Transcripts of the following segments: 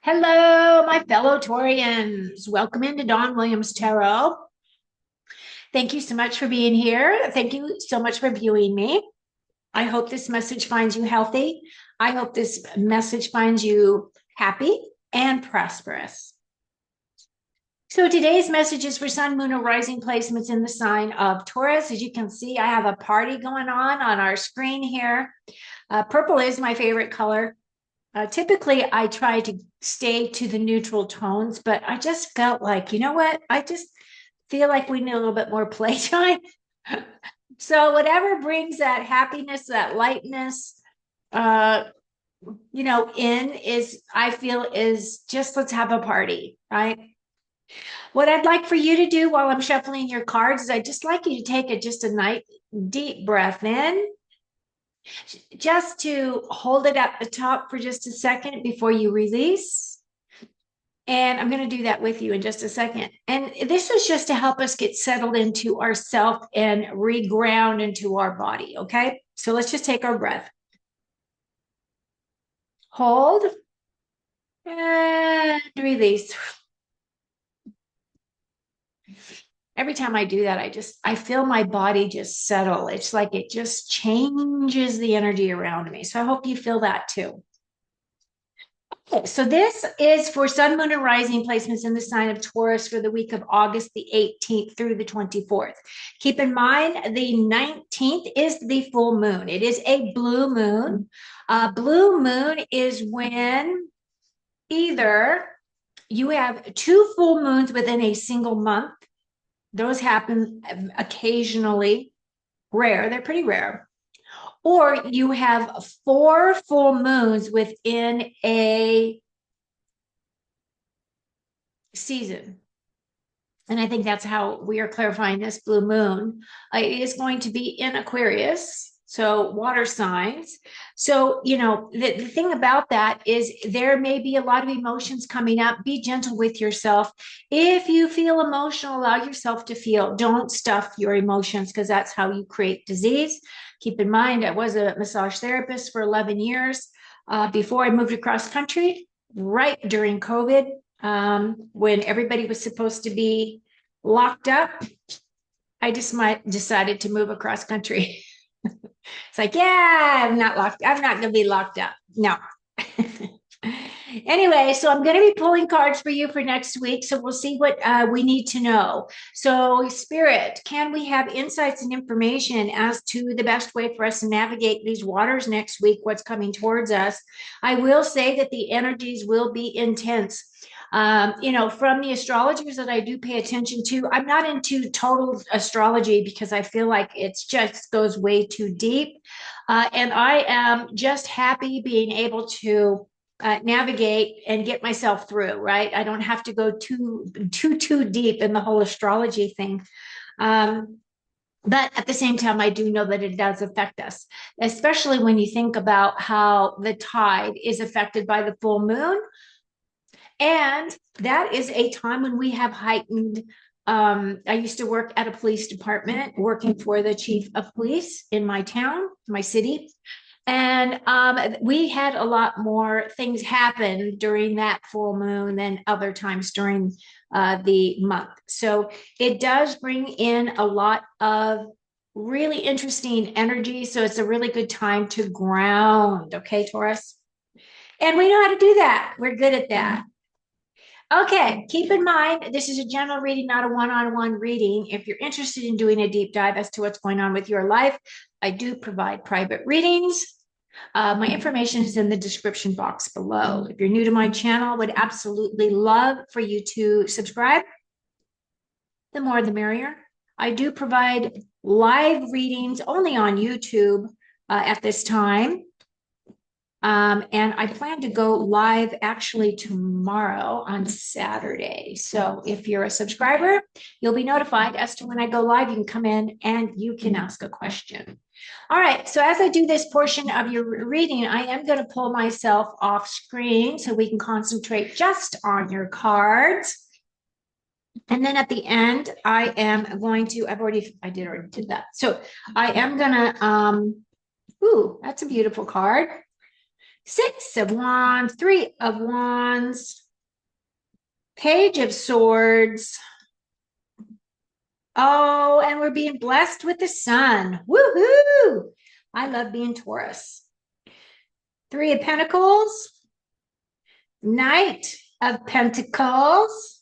Hello, my fellow Taurians. Welcome into Dawn Williams Tarot. Thank you so much for being here. Thank you so much for viewing me. I hope this message finds you healthy. I hope this message finds you happy and prosperous. So today's message is for Sun, Moon, or Rising placements in the sign of Taurus. As you can see, I have a party going on our screen here. Purple is my favorite color. Typically, I try to stay to the neutral tones, but I just felt like, you know what? I just feel like we need a little bit more playtime. So whatever brings that happiness, that lightness, uh, in is, I feel is just let's have a party, right? What I'd like for you to do while I'm shuffling your cards is I'd just like you to take just a nice deep breath in, just to hold it at the top for just a second before you release. And I'm going to do that with you in just a second. And this is just to help us get settled into ourself and reground into our body. Okay. So let's just take our breath. Hold and release. Every time I do that, I feel my body just settle. It's like it just changes the energy around me. So I hope you feel that too. Okay, so this is for Sun, Moon, and Rising placements in the sign of Taurus for the week of August the 18th through the 24th. Keep in mind, the 19th is the full moon. It is a blue moon. Blue moon is when either you have two full moons within a single month. Those happen occasionally, rare. They're pretty rare. Or you have four full moons within a season. And I think that's how we are clarifying this blue moon. It is going to be in Aquarius, so water signs. So, the thing about that is there may be a lot of emotions coming up. Be gentle with yourself. If you feel emotional, allow yourself to feel. Don't stuff your emotions because that's how you create disease. Keep in mind, I was a massage therapist for 11 years before I moved across country, right during COVID. When everybody was supposed to be locked up, I just decided to move across country. It's like, yeah, I'm not going to be locked up. No. Anyway, so I'm going to be pulling cards for you for next week. So we'll see what we need to know. So, Spirit, can we have insights and information as to the best way for us to navigate these waters next week? What's coming towards us? I will say that the energies will be intense. From the astrologers that I do pay attention to, I'm not into total astrology because I feel like it just goes way too deep. And I am just happy being able to navigate and get myself through, right? I don't have to go too deep in the whole astrology thing. But at the same time, I do know that it does affect us, especially when you think about how the tide is affected by the full moon. And that is a time when we have heightened. I used to work at a police department, working for the chief of police in my town, my city. And we had a lot more things happen during that full moon than other times during the month. So it does bring in a lot of really interesting energy. So it's a really good time to ground. Okay, Taurus. And we know how to do that. We're good at that. Okay, keep in mind, this is a general reading, not a one-on-one reading. If you're interested in doing a deep dive as to what's going on with your life, I do provide private readings. My information is in the description box below. If you're new to my channel, I would absolutely love for you to subscribe. The more, the merrier. I do provide live readings only on YouTube at this time. And I plan to go live actually tomorrow on Saturday. So if you're a subscriber, you'll be notified as to when I go live. You can come in and you can ask a question. All right. So as I do this portion of your reading, I am going to pull myself off screen so we can concentrate just on your cards. And then at the end, I am going to, I already did that. So I am going to, ooh, that's a beautiful card. Six of Wands, Three of Wands, Page of Swords. Oh, and we're being blessed with the sun. Woohoo! I love being Taurus. Three of Pentacles, Knight of Pentacles,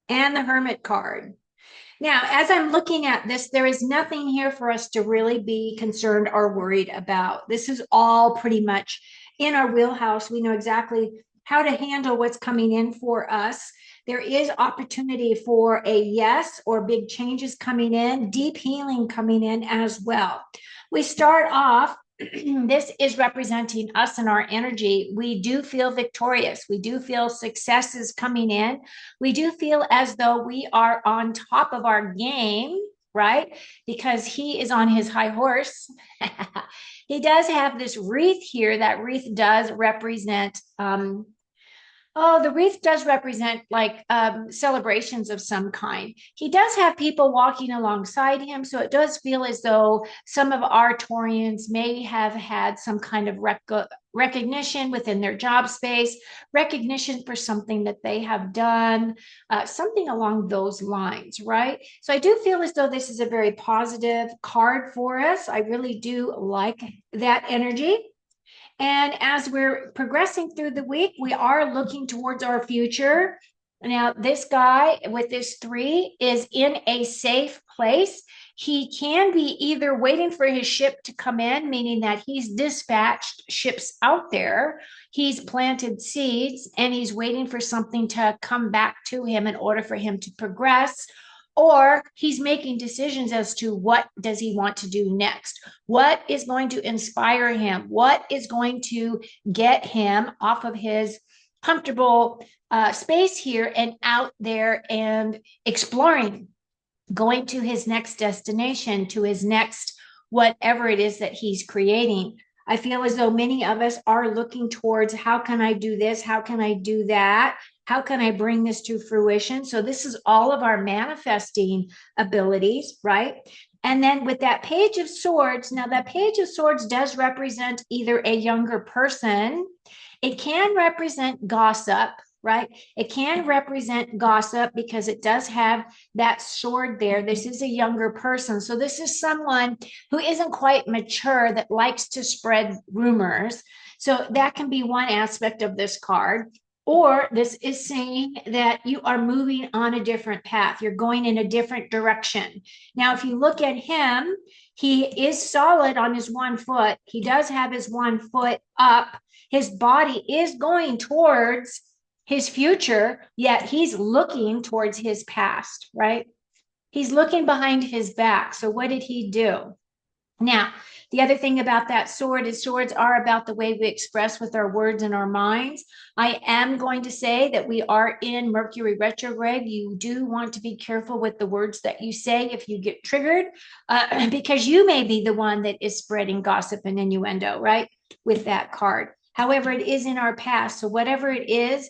and the Hermit card. Now, as I'm looking at this, there is nothing here for us to really be concerned or worried about. This is all pretty much in our wheelhouse. We know exactly how to handle what's coming in for us. There is opportunity for a yes or big changes coming in, deep healing coming in as well. We start off, this is representing us and our energy. We do feel victorious. We do feel successes coming in. We do feel as though we are on top of our game, right? Because he is on his high horse. He does have this wreath here. That wreath does represent oh, the wreath does represent like celebrations of some kind. He does have people walking alongside him, so it does feel as though some of our Taurians may have had some kind of recognition within their job space, recognition for something that they have done, something along those lines, right? So I do feel as though this is a very positive card for us. I really do like that energy. And as we're progressing through the week, we are looking towards our future. Now, this guy with this three is in a safe place. He can be either waiting for his ship to come in, meaning that he's dispatched ships out there, he's planted seeds, and he's waiting for something to come back to him in order for him to progress, or he's making decisions as to what does he want to do next, what is going to inspire him, what is going to get him off of his comfortable space here and out there and exploring, going to his next destination, to his next whatever it is that he's creating. I feel as though many of us are looking towards how can I do this? How can I do that? How can I bring this to fruition? So, this is all of our manifesting abilities, right? And then with that Page of Swords, now that Page of Swords does represent either a younger person, it can represent gossip, right? It can represent gossip because it does have that sword there. This is a younger person. So this is someone who isn't quite mature that likes to spread rumors. So that can be one aspect of this card. Or this is saying that you are moving on a different path. You're going in a different direction. Now, if you look at him, he is solid on his one foot. He does have his one foot up. His body is going towards his future, yet he's looking towards his past, right? He's looking behind his back. So, what did he do? Now, the other thing about that sword is swords are about the way we express with our words and our minds. I am going to say that we are in Mercury retrograde. You do want to be careful with the words that you say if you get triggered, because you may be the one that is spreading gossip and innuendo, right? With that card. However, it is in our past. So, whatever it is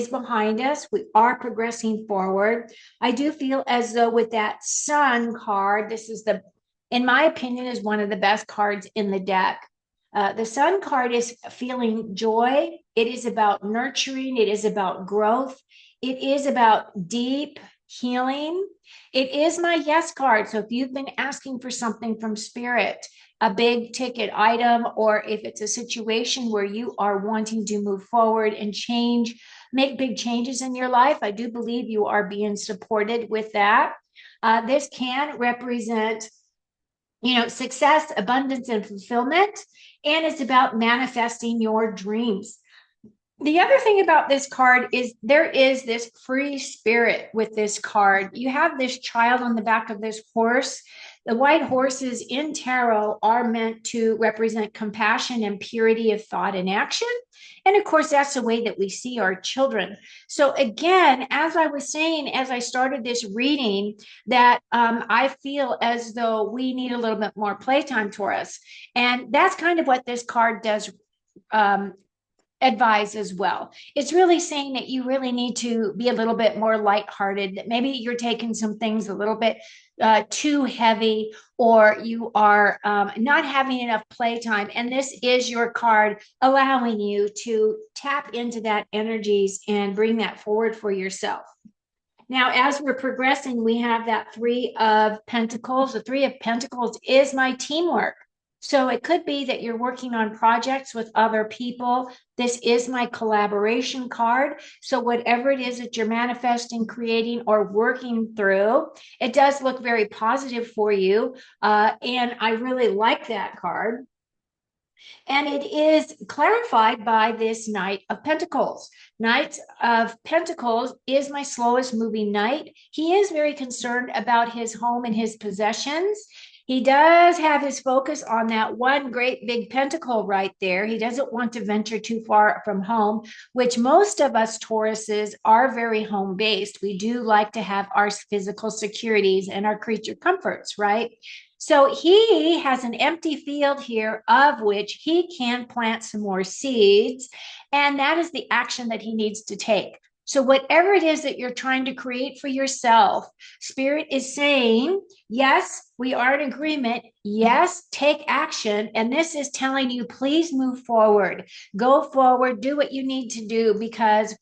behind us. We are progressing forward. I do feel as though with that sun card, this is the, in my opinion, is one of the best cards in the deck. The sun card is feeling joy. It is about nurturing. It is about growth. It is about deep healing. It is my yes card. So if you've been asking for something from spirit, a big ticket item, or if it's a situation where you are wanting to move forward and change, make big changes in your life, I do believe you are being supported with that. This can represent, success, abundance, and fulfillment, and it's about manifesting your dreams. The other thing about this card is there is this free spirit with this card. You have this child on the back of this horse. The white horses in tarot are meant to represent compassion and purity of thought and action. And of course, that's the way that we see our children. So again, as I was saying, as I started this reading, that I feel as though we need a little bit more playtime, Taurus. And that's kind of what this card does advise as well. It's really saying that you really need to be a little bit more lighthearted, that maybe you're taking some things a little bit too heavy, or you are not having enough playtime. And this is your card allowing you to tap into that energies and bring that forward for yourself. Now, as we're progressing, we have that Three of Pentacles. The Three of Pentacles is my teamwork. So it could be that you're working on projects with other people. This is my collaboration card. So whatever it is that you're manifesting, creating, or working through, it does look very positive for you. And I really like that card. And it is clarified by this Knight of Pentacles. Knight of Pentacles is my slowest moving knight. He is very concerned about his home and his possessions. He does have his focus on that one great big pentacle right there. He doesn't want to venture too far from home, which most of us Tauruses are very home based. We do like to have our physical securities and our creature comforts, right? So he has an empty field here of which he can plant some more seeds. And that is the action that he needs to take. So, whatever it is that you're trying to create for yourself, Spirit is saying, yes, we are in agreement. Yes, take action. And this is telling you, please move forward. Go forward, do what you need to do because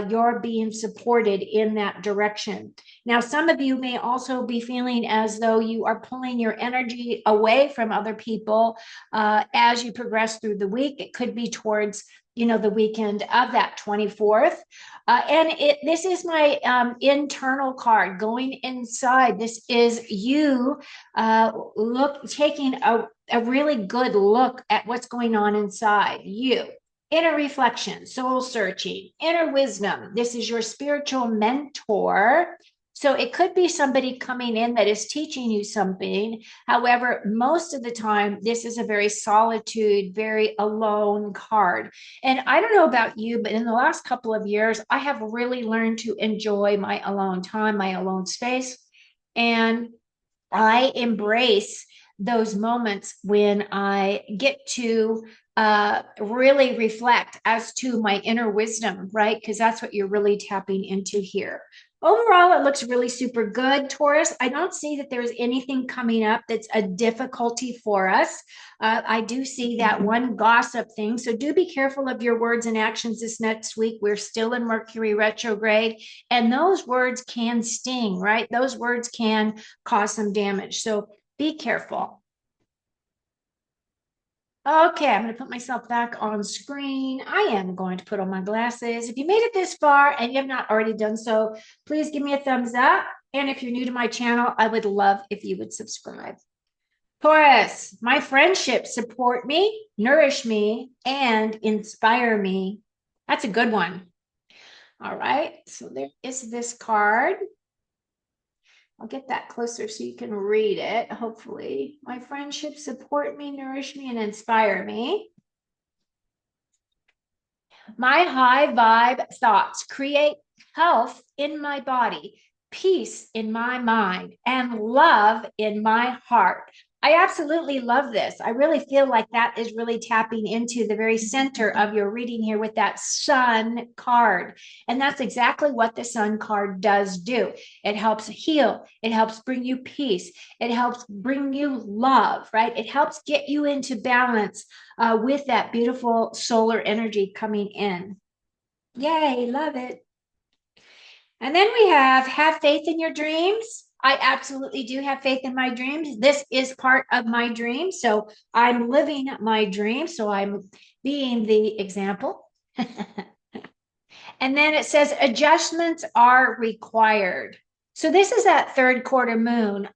you're being supported in that direction. Now, some of you may also be feeling as though you are pulling your energy away from other people as you progress through the week. It could be towards the weekend of that 24th. And this is my internal card going inside. This is you taking a really good look at what's going on inside you. Inner reflection, soul searching, inner wisdom. This is your spiritual mentor. So it could be somebody coming in that is teaching you something. However, most of the time, this is a very solitude, very alone card. And I don't know about you, but in the last couple of years, I have really learned to enjoy my alone time, my alone space. And I embrace those moments when I get to really reflect as to my inner wisdom, right? Because that's what you're really tapping into here. Overall, it looks really super good, Taurus. I don't see that there's anything coming up that's a difficulty for us. I do see that one gossip thing. So do be careful of your words and actions this next week. We're still in Mercury retrograde, and those words can sting, right? Those words can cause some damage. So be careful. Okay, I'm going to put myself back on screen. I am going to put on my glasses. If you made it this far and you have not already done so, please give me a thumbs up. And if you're new to my channel, I would love if you would subscribe. Taurus, my friendships support me, nourish me, and inspire me. That's a good one. All right, so there is this card. I'll get that closer so you can read it, hopefully. My friendships support me, nourish me, and inspire me. My high vibe thoughts create health in my body, peace in my mind, and love in my heart. I absolutely love this. I really feel like that is really tapping into the very center of your reading here with that Sun card. And that's exactly what the Sun card does do. It helps heal. It helps bring you peace. It helps bring you love, right? It helps get you into balance with that beautiful solar energy coming in. Yay, love it. And then we have faith in your dreams. I absolutely do have faith in my dreams. This is part of my dream. So I'm living my dream. So I'm being the example. And then it says adjustments are required. So this is that third quarter moon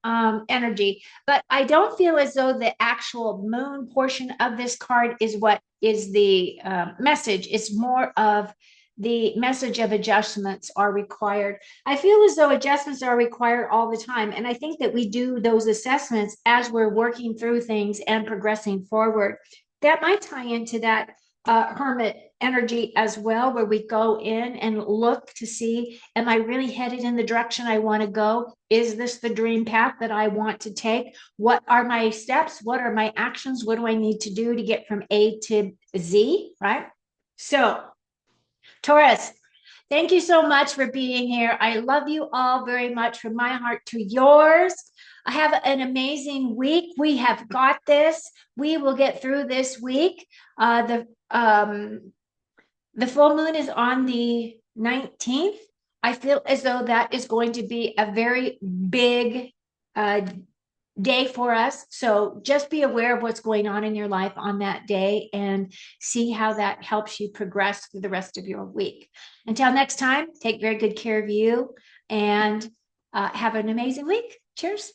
energy, but I don't feel as though the actual moon portion of this card is what is the message. It's more of the message of adjustments are required. I feel as though adjustments are required all the time. And I think that we do those assessments as we're working through things and progressing forward. That might tie into that hermit energy as well, where we go in and look to see, am I really headed in the direction I want to go? Is this the dream path that I want to take? What are my steps? What are my actions? What do I need to do to get from A to Z, right? So, Taurus, thank you so much for being here. I love you all very much from my heart to yours. I have an amazing week. We have got this. We will get through this week. The full moon is on the 19th. I feel as though that is going to be a very big uh, day for us. So just be aware of what's going on in your life on that day and see how that helps you progress through the rest of your week. Until next time, take very good care of you and have an amazing week. Cheers.